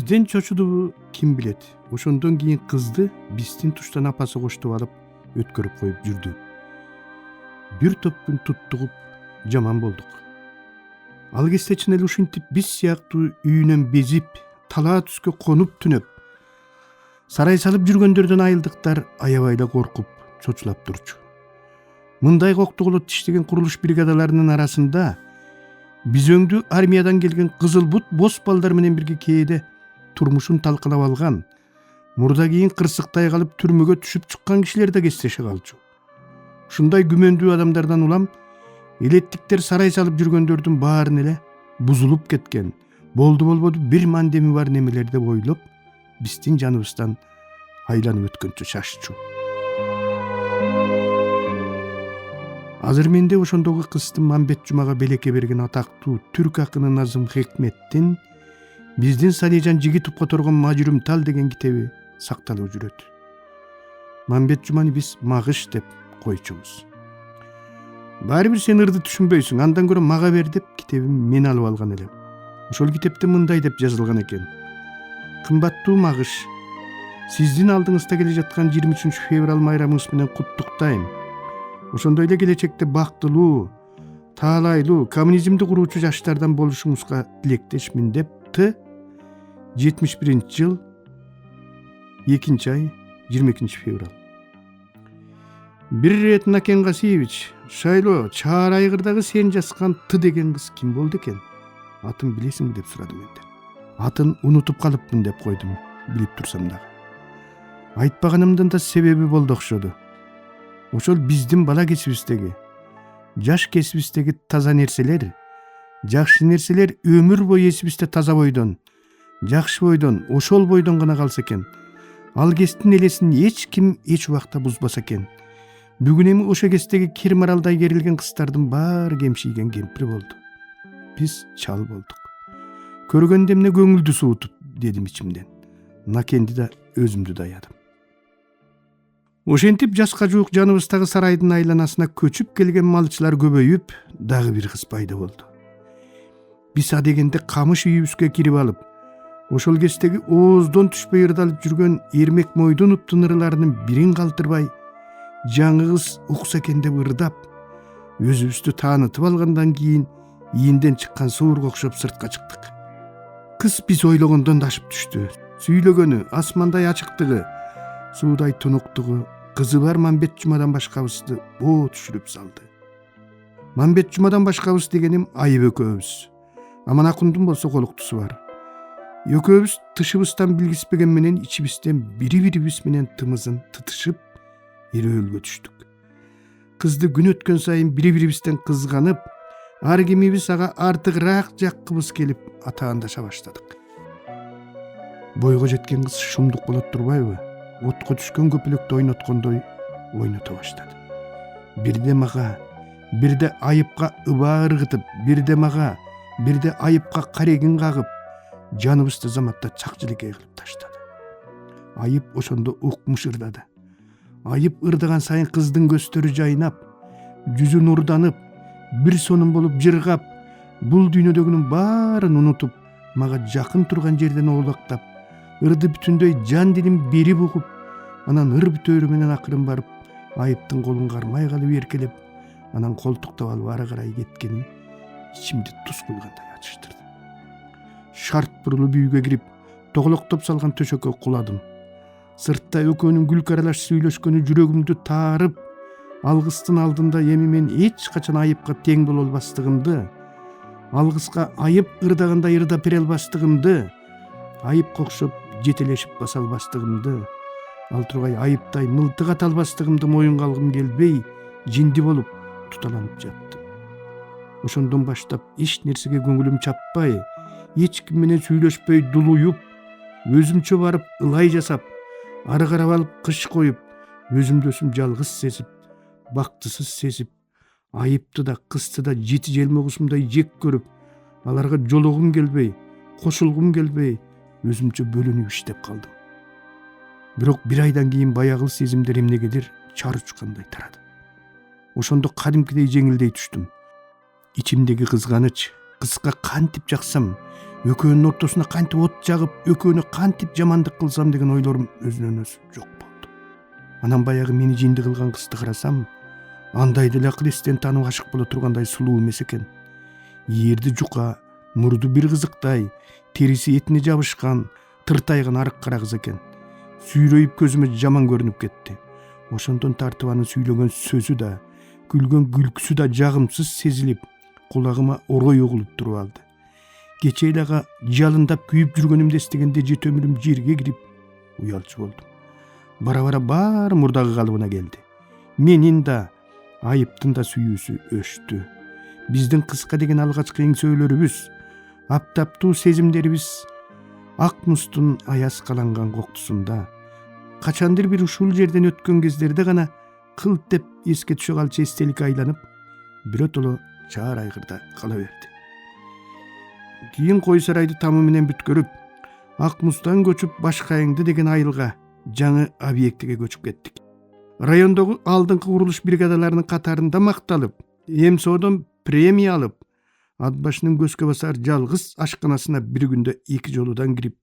Бизден чочудубу ким билет. Ошондон кийин кызды биздин туштан апасы коштуп алып өткөрүп коюп жүрдү. Бир топ күн туттугуп жаман болдук. Ал кезде чын эле ушинтип биз сыяктуу үйүнөн безип, талаа түскө конуп түнөп, сарай салып жүргөндөрдөн айылдыктар аябай эле коркуп, чочулап турчу. Мындай коктугулу тиштеген курулуш бригадаларынын арасында биз өңдүү армиядан келген кызыл бут бос балдар менен бирге кээде турмушун талкалап алган, мурда кийин кырсыктай калып түрмөгө түшүп чыккан кишилер да кездеше калчу. Ушундай күмөндүү адамдардан улам элеттиктер сарай салып жүргөндөрдүн баарын эле бузулуп кеткен, болду болбоду бир мандеми бар немелер деп ойлоп, биздин жаныбыздан айланып өткөнчө шашчу. Азыр менде ошондогу кыстын Мамбет Жумага белекке берген атактуу түрк акыны Назым Хикметтин биздин Салижан Жигитов которгон Мажүрүм тал деген китеби сакталып жүрөт. Мамбет Жуманы биз Магыш деп койчубуз. Баары бир сен ырды түшүнбөйсүң, андан көрө мага бер деп китебин мен алып алган элем. Ошол китепте мындай деп жазылган экен: кымбаттуу Магыш, сиздин алдыңызда келе жаткан 23 февраль майрамыңыз менен куттуктайм. Ошондой эле келечекте бактылуу, таалайлуу, коммунизмди куруучу жаштардан болушуңузга тилектешмин деп 71-жыл 2-ай 22 февраль. Бир ирет Накен Касиевич, шайлоо, чаар айгырдагы сен жазган Т деген кыз ким болду экен? Атын билесиңби деп сурадым менден. Атын унутуп калыпмын деп койдум, билип турсам дагы. Айтпаганымдын да себеби болду окшоду. Ошол биздин бала кесибиздеги, жаш кесибиздеги таза нерселер, жакшы нерселер өмүр бою эсибизде таза бойдон, жакшы бойдон, ошол бойдон гана калса экен. Ал кестин элесин эч ким эч убакта бузбаса экен. Бүгүн эми ошо кестеги Кирмаралдай керилген кыздардын баары кемшийген кемпир болду. Биз чал болдук. Көргөндө эмне көңүлдү суутуп, дедим ичимден. Накенди да өзүмдү даядым. Ошентип жаска жуук жаныбыздагы сарайдын айланасына көчүп келген малчылар көбөйүп, дагы бир кыз пайда болду. Биз адегенде камыш үйүбүзгө кирип алып, ошол кездеги ооздон түшпөй ырдалып жүргөн Эрмек Мойдун уптун бирин калтырбай, жаңы кыз укса экен деп ырдап, өзүбүздү таанытып алгандан кийин ийинден чыккан суурга окшоп сыртка чыктык. Кыз биз ойлогондон да ашып түштү. Сүйлөгөнү, асмандай ачыктыгы, суудай тунуктугу, кызы бар Мамбет Жумадан башкабызды боо түшүрүп салды. Мамбет Жумадан башкабыз дегеним Айып экөөбүз. Аман Акундун болсо колуктусу бар. Экөөбүз тышыбыздан билгиспеген менен ичибизден бири-бирибиз менен тымызын тытышып, эрөөлгө түштүк. Кызды күн өткөн сайын бири-бирибизден кызганып, ар кимибиз ага артыгыраак жаккыбыз келип атаандаша баштадык. Бойго жеткен кыз шумдук болот турбайбы? Отко түшкөн көпөлөктү ойноткондой ойното баштады. Бирде мага, бирде Айыпка ыбаа ыргытып, бирде мага, бирде Айыпка карегин кагып, жаныбызды заматта чакчылыкей кылып таштады. Айып ошондо укмуш ырдады. Айып ырдаган сайын кыздын көздөрү жайнап, жүзү нурданып, бир сонун болуп жыргап, бул дүйнөдөгүнүн баарын унутуп, мага жакын турган жерден оолактап, ырды бүтүндөй жан дилин берип угуп, анан ыр бүтөөрү менен акырын барып, Айыптын колун кармай калып эркелеп, анан колтуктап алып ары карай кеткени ичимди туз куйгандай ачыштырды. Шарт бурулуп үйгө кирип, тоголоктоп салган төшөккө куладым. Сыртта экөөнүн күлкү аралаш сүйлөшкөнү жүрөгүмдү таарып, ал кыздын алдында эми мен эч качан Айыпка тең боло албастыгымды, ал кызга Айып ырдагандай ырдап бере албастыгымды, Айыпка окшоп жетелешип баса албастыгымды, ал тургай Айыптай мылтык ата албастыгымды моюнга алгым келбей, жинди болуп туталанып жаттым. Ошондон баштап эч нерсеге көңүлүм чаппай, эч ким менен сүйлөшпөй дулуюп, өзүмчө барып ылай жасап, ары карап алып кыш коюп, өзүмдү өзүм жалгыз сезип, бактысыз сезип, Айыпты да кызды да жети желмогусумдай жек көрүп, аларга жолугум келбей, кошулгум келбей, өзүмчө бөлүнүп иштеп калдым. Бирок бир айдан кийин баягыл сезимдер эмнегедир чар учкандай тарады. Ошондо кадимкидей жеңилдей түштүм. Ичимдеги кызганыч, кызга кантип жаксам, экөөнүн ортосуна кантип от жагып, экөөнү кантип жамандык кылсам деген ойлорум өзүнөн өзү жок болду. Анан баягы мени жинди кылган кызды карасам, андай деле акыл эстен танып ашык боло тургандай сулуу эмес экен. Ийерди жука, мурду бир кызыктай, териси этине жабышкан, тыртайган арык кара кыз экен. Сүйрөйүп көзүмө жаман көрүнүп кетти. Ошондон тартып анын сүйлөгөн сөзү да, күлгөн күлкүсү да жагымсыз сезилип, кулагыма орой угулуп туруп алды. Кечээ эле ага жалындап күйүп жүргөнүмдү эстегенде жете өмүрүм жерге кирип уялчу болдум. Бара-бара баары мурдагы калыбына келди. Менин да, Айыптын да сүйүүсү өштү. Биздин кызга деген алгачкы эңсөөлөрүбүз, аптаптуу сезимдерибиз ак муздун аяз каланган коктусунда качандыр бир ушул жерден өткөн кездерде гана кылт деп эске түшө калчу эстеликке айланып, биротоло чаар айгырда кала берди. Кийин Кой Сарайды тамы менен бүткөрүп, ак муздан көчүп Башкайыңды деген айылга, жаңы объектиге көчүп кеттик. Райондогу алдыңкы курулуш бригадаларынын катарында макталып, МСОдон премия алып, ат башынын көзгө басар жалгыз ашканасына бир күндө 2 жолудан кирип,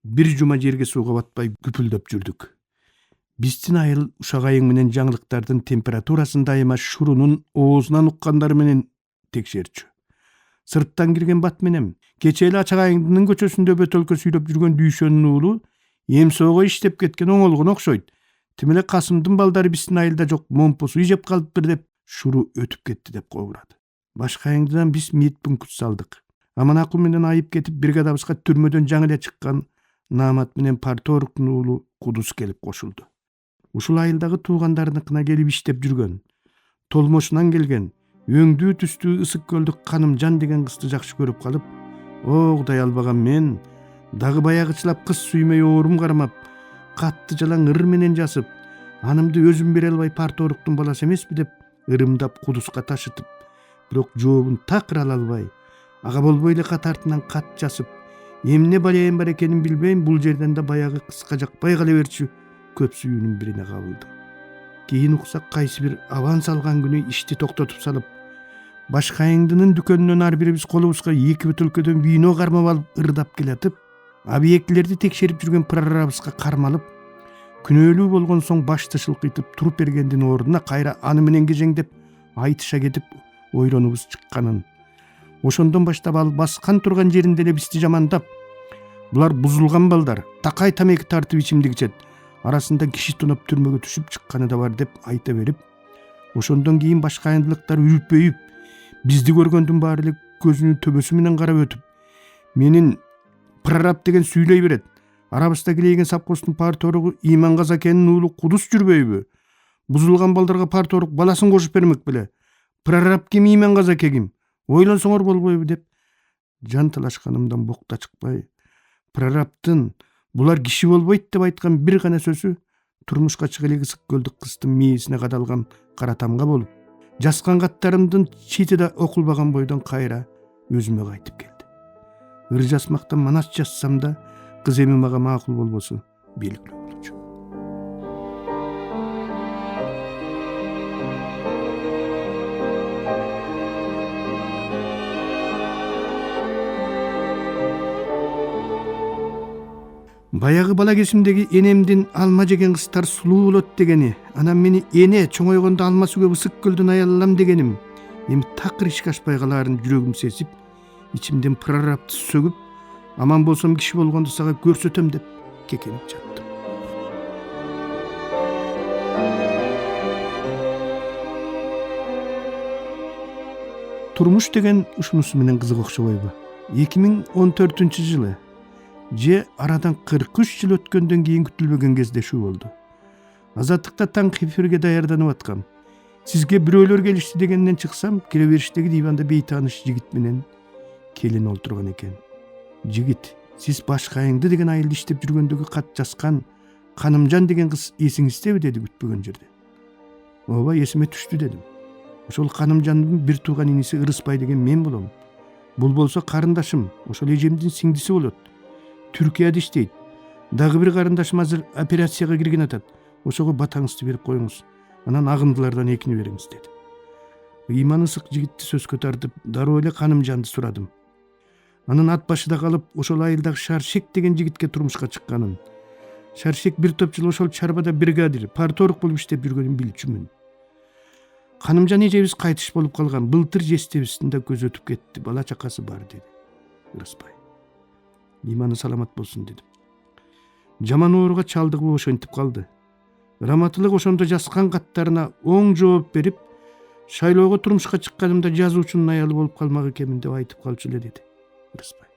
бир жума жерге сууга батпай күпүлдөп жүрдүк. Биздин айыл ушак айың менен жаңылыктардын температурасын дайыма шурунун оозунан уккандары менен текшерчү. Сырттан кирген бат менен кечээ эле Ачак айыңдын көчөсүндө бөтөлкө сүйлөп жүргөн Дүйшөнүн уулу МСОго иштеп кеткен оңолгон окшойт. Тим эле Касымдын балдары биздин айылда жок, момпусу жеп калыптыр деп шуру өтүп кетти деп кобурады. Башкайыңдыдан биз медпункт салдык. Аманакул менен Айып кетип, бригадабызга түрмөдөн жаңы эле чыккан Наамат менен Парторуктун уулу Кудус келип кошулду. Ушул айылдагы туугандарыныкына келип иштеп жүргөн, толмошунан келген, өңдүү түстүү ысык көлдүк Канымжан деген кызды жакшы көрүп калып, Кудай албаган мен дагы баягычылап кыз сүймөй оорум кармап, катты жалаң ыр менен жасып, анымды өзүм бере албай Парторуктун баласы эмеспи деп ырымдап Кудуска ташытып, бирок жообун такыр ала албай, ага болбой эле кат артынан кат жазып, эмне балайым бар экенин билбейм, бул жерден да баягы кызга жакпай кала берчү көп сүйүүнүн бирине кабылдым. Кийин уксак кайсы бир аван салган күнү ишти токтотуп салып, Башкайыңдынын дүкөнүнөн ар бирибиз колубузга 2 бөтөлкөдөн вино кармап алып ырдап келатып, объектилерди текшерип жүргөн прорабыбызга кармалып, күнөөлүү болгон соң башты шылкыйтып туруп бергендин ордуна кайра аны менен кезеңдеп айтыша кетип ойронубуз чыкканын. Ошондон баштап ал баскан турган жеринде эле бизди жамандап, булар бузулган балдар, такай тамеки тартып ичимдик ичет, арасында киши тоноп түрмөгө түшүп чыкканы да бар деп айта берип, ошондон кийин башкайындылыктар үрпөйүп, бизди көргөндүн баары эле көзүнүн төбөсү менен карап өтүп, менин прораб деген сүйлөй берет. Арабызда килейген совхоздун парторугу Иман Казакенин уулу Кудус жүрбөйбү? Бузулган балдарга парторук баласын кошуп бермек беле? Прораб ким, Иман Казаке ким? Ойлонсоңор болбойбу деп жан талашканымдан бокта чыкпай, прорабтын булар киши болбойт деп айткан бир гана сөзү турмушка чыга элек ысык көлдүк кыздын мээсине кадалган кара тамга болуп, жазган каттарымдын чити да окулбаган бойдон кайра өзүмө кайтып келди. Ыр жазмактан манас жазсам да, кыз эми мага макул болбосу белгилүү болчу. Баягы бала кезимдеги энемдин алма жеген кыздар сулуу болот дегени, анан мени эне чоңойгондо алма сүгөп ысык көлдөн аялалам дегеним, эми такыр ишке ашпай калаарын жүрөгүм сезип, ичимден прорабты сөгүп, аман болсом киши болгондо сага көрсөтөм деп кекенип жаттым. Турмуш деген ушунусу менен кызык окшобойбу? 2014-жылы же арадан 43 жыл өткөндөн кийин күтүлбөгөн кездешүү болду. Азаттыкта таң эфирге даярданып аткам. Сизге бирөөлөр келишти дегенден чыксам, кире бериштеги диванда бейтааныш жигит менен келин олтурган экен. Жигит, сиз Башкайыңды деген айылда иштеп жүргөндөгү кат жазган Канымжан деген кыз эсиңиздеби деди күтпөгөн жерде. Ооба, эсиме түштү дедим. Ошол Канымжандын бир тууган иниси Ырыспай деген мен болом. Бул болсо карындашым, ошол эжемдин сиңдиси болот. Түркияда иштейт. Дагы бир карындашым азыр операцияга кирген атат. Ошого батаңызды берип коюңуз. Анан агындылардан экини бериңиз деди. ыйман ысык жигитти сөзгө тартып дароо эле Канымжанды сурадым. Анын ат башыда калып ошол айылдагы Шаршек деген жигитке турмушка чыкканын, Шаршек бир топ жыл ошол чарбада бригадир, парторг болуп иштеп жүргөнүн билчүмүн. Канымжан эжебиз кайтыш болуп калган, былтыр жестебиздин да көзү өтүп кетти, бала чакасы бар деди Ырыспай. Ыйманы саламат болсун дедим. Жаман ооруга чалдыгып ошентип калды. Раматылык ошондо жазган каттарына оң жооп берип, шайлоого турмушка чыкканымда жазуучунун аялы болуп калмак экенмин деп айтып калчу эле деди Ырыспай.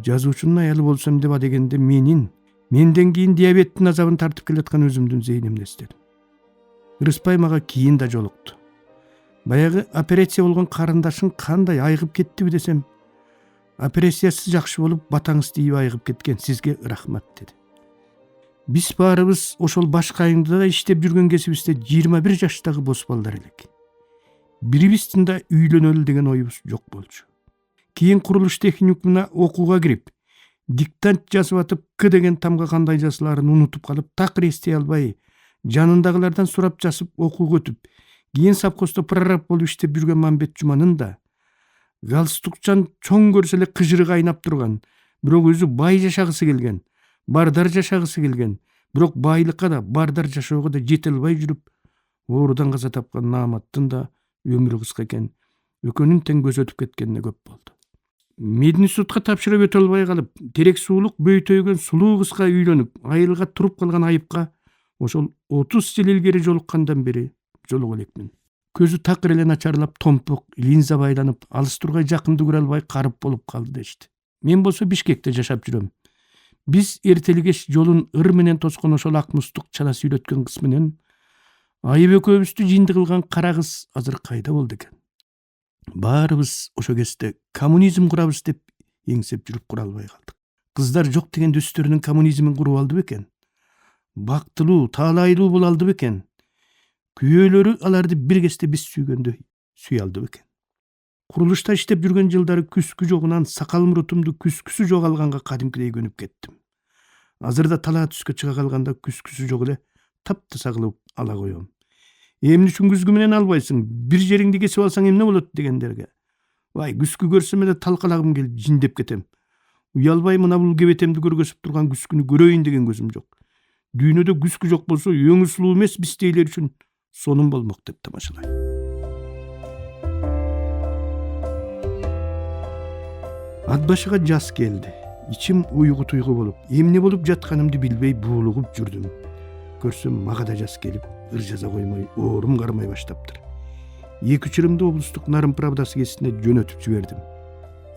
Жазуучунун аялы болсом деп адегенде менден кийин диабеттин азабын тартып келаткан өзүмдүн зейнемди эстедим. Ырыспай мага кийин да жолукту. Баягы операция болгон карындашың кандай айыгып кеттиби десем, операциясы жакшы болуп, батаңыз тийип айыгып кеткен, сизге рахмат деди. Биз баарыбыз ошол башка айымда иштеп жүргөн кесибизде 21 жаштагы бос балдар элек. Бирибиздин да үйлөнөлү деген оюбуз жок болчу. Кийин курулуш техникумуна окууга кирип, диктант жазып атып, К деген тамга кандай жазылаарын унутуп калып, такыр эстей албай, жанындагылардан сурап жазып окууга өтүп, кийин совхоздо прораб болуп иштеп жүргөн Мамбет Жуманын да галстукчан чоң көрсө эле кыжырыгы айнап турган, бирок өзү бай жашагысы келген, бардар жашагысы келген, бирок байлыкка да бардар жашоого да жете албай жүрүп, оорудан каза тапкан Нааматтын да өмүрү кыска экен, экөөнүн тең көзү өтүп кеткенине көп болду. Мединститутка тапшырып өтө албай калып, терек суулук бөйтөйгөн сулуу кызга үйлөнүп, айылга туруп калган айыпка ошол 30 жыл илгери жолуккандан бери жолугу элекмин. Көзү такыр эле начарлап, томпок, линза байланып, алыс тургай жакынды көрө албай карып болуп калды дешти. Мен болсо Бишкекте жашап жүрөм. Биз эртелигеш жолун ыр менен тоскон ошол ак мустук чала сүйлөткөн кыз менен айып экөөбүздү жинди кылган кара кыз азыр кайда болду экен? Баарыбыз ошо кезде коммунизм курабыз деп эңсеп жүрүп кура албай калдык. Кыздар жок дегенде өздөрүнүн коммунизмин куруп алды бекен? Бактылуу, таалайлуу боло алды бекен? Күйөөлөрү аларды бир кезде биз сүйгөндө сүйө алды бекен? Курулушта иштеп жүргөн жылдары күскү жогунан сакал мурутумду күскүсү жогалганга кадимкидей көнүп кеттим. Азырда талаа түскө чыга калганда күскүсү жок эле таптаса кылып ала коем. Эмне үчүн күзгү менен албайсың? Бир жериңди кесип алсаң эмне болот дегендерге. Вай, күскү көрсөм эле талкалагым келип жиндеп кетем. Уялбай мына бул кебетемди көргөзүп турган күскүнү көрөйүн деген көзүм жок. Дүйнөдө күскү жок болсо, өңү сулуу эмес биздейлер үчүн сонун болмок деп тамашалайм. Ат башыга жаз келди. Ичим уйгу туйгу болуп, эмне болуп жатканымды билбей буулугуп жүрдүм. Көрсөм мага да жаз келип, ыр жаза коймой, оорум кармай баштаптыр. 2 ырымды облустук Нарын Правдасы гезитине жөнөтүп жибердим.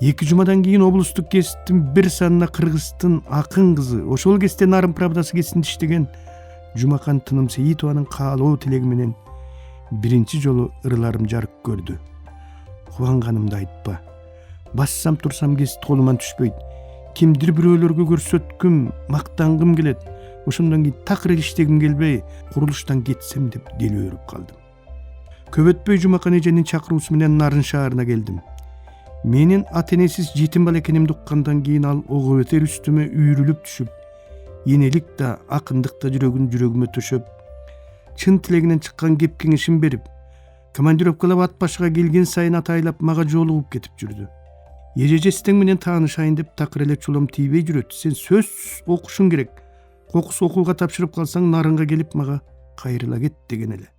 2 жумадан кийин облустук гезиттин бир санына Кыргыздын акын кызы, ошол кезде Нарын Правдасы гезитинде иштеген Жумакан Тыным Сейитованын каалоо тилеги менен биринчи жолу ырларым жарык көрдү. Кубанганымды айтпа. Бассам турсам гезит колуман түшпөйт. Кимдир бирөөлөргө көрсөткүм, мактангым келет. Ошондон кийин такыр иштегим келбей, курулуштан кетсем деп дел өрүп калдым. Көп өтпөй Жумакан эженин чакыруусу менен Нарын шаарына келдим. Менин ата энесиз жетим бала экенимди уккандан кийин ал ого бетер үстүмө үйрүлүп түшүп, энелик да, акындык да жүрөгүмө төшөп, чын тилегинен чыккан кеп кеңешин берип, командировкалап ат башыга келген сайын атайлап мага жолугуп кетип жүрдү. Эжежестең менен таанышайын деп такыр эле чулум тийбей жүрөт. Сен сөзсүз окушуң керек. Кокус окууга тапшырып калсаң Нарынга келип мага кайрыла кет деген эле.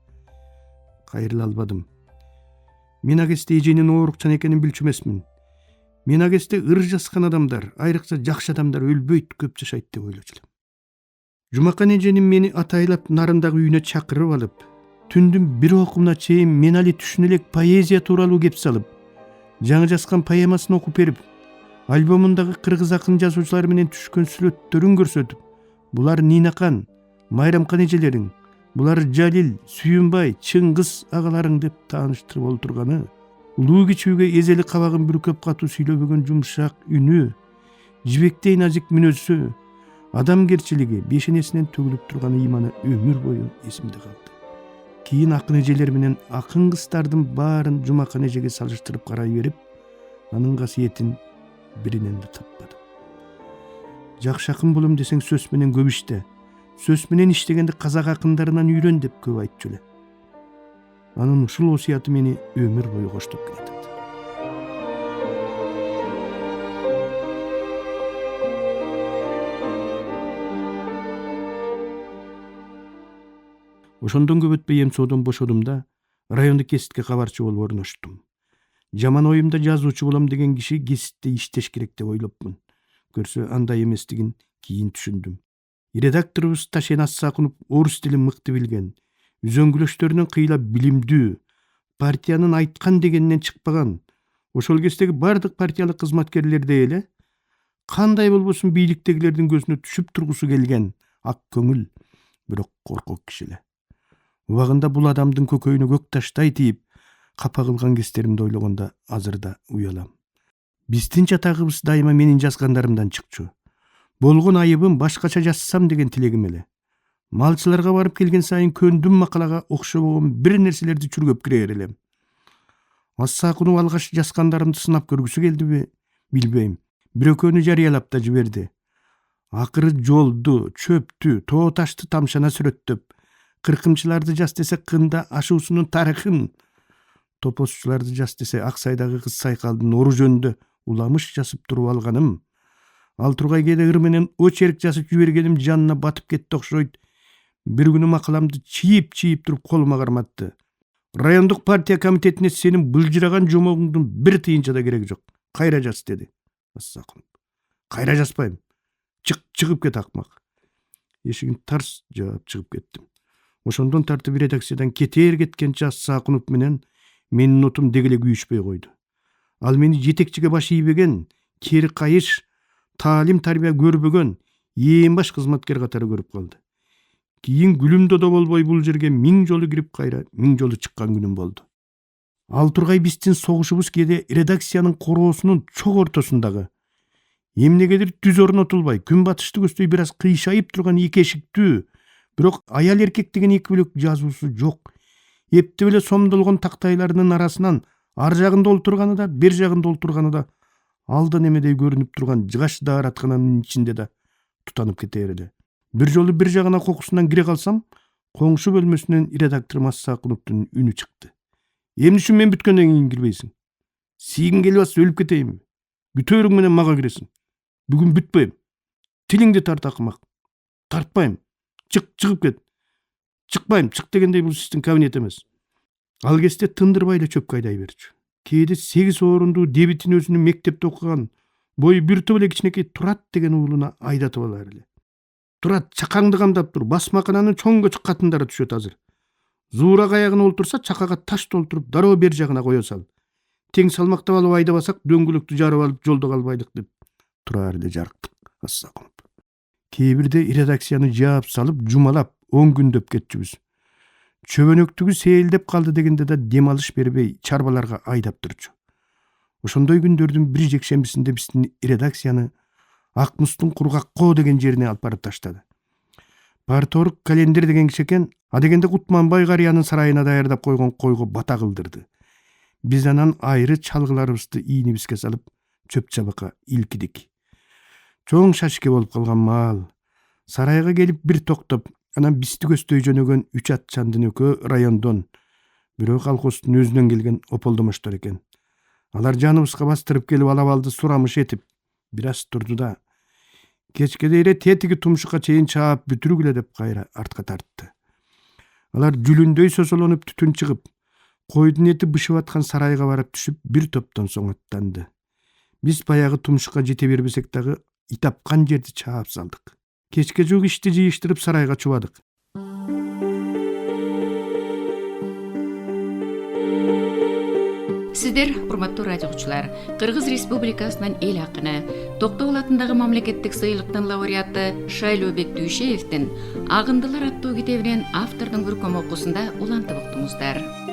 Кайрыла албадым. Мен агесте эженин оорукчан экенин билчү эмесмин. Мен агесте ыр жазган адамдар, айрыкча жакшы адамдар өлбөйт, көп жашайт деп ойлочу элем. Жумакан эженин мени атайлап Нарындагы үйүнө чакырып алып, түндүн бир окумуна чейин мен али түшүнө элек поэзия тууралуу кеп салып, жаңы жазган поэмасын окуп берип, альбомундагы кыргыз акын жазуучулары менен түшкөн сүрөттөрүн көрсөтүп, булар Нинакан, Майрамкан эжелериң, булар Жалил, Сүйүнбай, Чыңгыз агаларың деп тааныштырып олтурганы, улуу кичүүгө эзели кабагын бүркөп катуу сүйлөбөгөн жумшак үнү, жибектей назик мүнөзү, адамгерчилиги, бешенесинен төгүлүп турган ыйманы өмүр бою эсимде калды. Кийин акын эжелер менен акын кыздардын баарын Жумакан эжеге салыштырып карай берип, анын касиетин биринен да таппадым. Жакшы акын болом десең сөз менен көп иште, сөз менен иштегенде казак акындарынан үйрөн деп көп айтчу эле. Анын ушул осуяты мени өмүр бою коштоп келатат. Ошондон көп өтпөй эм соодон бошодум да райондук кесипке кабарчы болуп орноштум. Жаман оюмда жазуучу болом деген киши кесипте иштеш керек деп ойлопмун. Көрсө андай эместигин кийин түшүндүм. Редакторубуз Ташен Ассакунов орус тилин мыкты билген, үзөңгүлөштөрүнөн кыйла билимдүү, партиянын айткан дегенинен чыкпаган, ошол кездеги бардык партиялык кызматкерлердей эле кандай болбосун бийликтегилердин көзүнө түшүп тургусу келген ак көңүл, бирок коркок киши эле. Убагында бул адамдын көкөйүнө көк таштай тийип капа кылган кездеримди ойлогондо азыр да уялам. Биздин жатагыбыз дайыма менин жазгандарымдан чыкчу. Болгон айыбым башкача жазсам деген тилегим эле. Малчыларга барып келген сайын көндүм макалага окшобогон бир нерселерди чүргөп кире элем. Ассакунов алгаш жазгандарымды сынап көргүсү келдиби, билбейм. Бир экөөнү жарыялап да жиберди. Акыры жолду, чөптү, тоо ташты тамшана сүрөттөп, кыркымчыларды жаз десе кында ашуусунун тарыхын, топозчуларды жаз десе Аксайдагы кыз сайкалдын ору жөнүндө уламыш жазып туруп алганым, ал тургай кедегир менен очерк жазып жибергеним жанына батып кетти окшойт. Бир күнү макаламды чийип туруп колума карматты. Райондук партия комитетине сенин былжыраган жомогуңдун бир тыйынча да кереги жок. Кайра жаз деди. Ассакунов. Кайра жазбайм. Чыгып кет акмак. Эшигин тарс жаап чыгып кеттим. Ошондон тартып редакциядан кеткенче Ассакунов менен менин отум дегеле күйүшпөй койду. Ал мени жетекчиге баш ийбеген, кери кайыш, таалим тарбия көрбөгөн эң баш кызматкер катары көрүп калды. Кийин күлүмдө да болбой бул жерге 1000 жолу кирип кайра 1000 жолу чыккан күнүм болду. Ал тургай биздин согушубуз кээде редакциянын короосунун чок ортосундагы, эмнегедир түз орнотулбай, күн батышты көздөй бир аз кыйшайып турган эки эшиктүү, бирок аял эркек деген эки бөлөк жазуусу жок. Эптеп эле сомдолгон тактайларынын арасынан ар жагында олтурганы да, бер жагында олтурганы да алда немедей көрүнүп турган жыгаш даараткананын ичинде да тутанып кетер эле. Бир жолу бир жагына кокусунан кире калсам, коңшу бөлмөсүнөн редактор Ассакуновдун үнү чыкты. Эмне үчүн мен бүткөндөн кийин кирбейсиң? Сийгиң келип атса өлүп кетейинби? Бүтөөрүң менен мага киресиң. Бүгүн бүтпөйм. Тилиңди тарт акмак. Тартпайм. Чыгып кет. Чыкпайм, чык дегендей бул сиздин кабинет эмес. Ал кезде тындырбай эле чөпкө айдай берчү. Кээде 8 орундуу дебитин өзүнүн мектепте окуган, бою бир топ эле кичинекей Турат деген уулуна айдатып алар эле. Турат, чакаңды камдап тур, басмакананын чоң көчүк катындары түшөт азыр. Зуура каягына олтурса, чакага таш толтуруп, дароо бер жагына кое сал. Тең салмактап алып айдабасак, дөңгөлөктү жарып алып жолдо калбайлык деп турар эле жарыктык. Ассакунов. Кээ бирде редакцияны жаап салып, жумалап, 10 күндөп кетчүбүз. Чөбөнөктүгү сейилдеп калды дегенде да дем алыш бербей чарбаларга айдап турчу. Ошондой күндөрдүн бир жекшембисинде биздин редакцияны Акмустун Кургаккоо деген жерине алып барып таштады. Парторг Календер деген киши экен, а дегенде Кутманбай карыянын сарайына даярдап койгон койго бата кылдырды. Биз анан айры чалгыларыбызды ийнибизге салып, чөп чабакка илкидик. Чоң шашке болуп калган маал. Сарайга келип бир токтоп, анан бизди көздөй жөнөгөн 3 атчандын экөө райондон, бирөө колхоздун өзүнөн келген ополдомоштор экен. Алар жаныбызга бастырып келип алап алды, сурамыш этип бир аз турду да кечкеде эле тетиги тумшукка чейин чаап бүтүргүлө деп кайра артка тартты. Алар жүлүндөй сосолонуп түтүн чыгып, койдун эти бышып аткан сарайга барып түшүп, бир топтон соң аттанды. Биз баягы тумшукка жете бербесек дагы итапкан жерди чаап салдык. Кечке жук ишти жыйыштырып сарайга чубадык. Сиздер, урматтуу радио угуучулар, Кыргыз Республикасынын эл акыны, Токтогул атындагы мамлекеттик сыйлыктын лауреаты Шайлообек Дүйшеевдин Агындылар аттуу китебинен автордун көркөм окуусунда улантып уктуңуздар.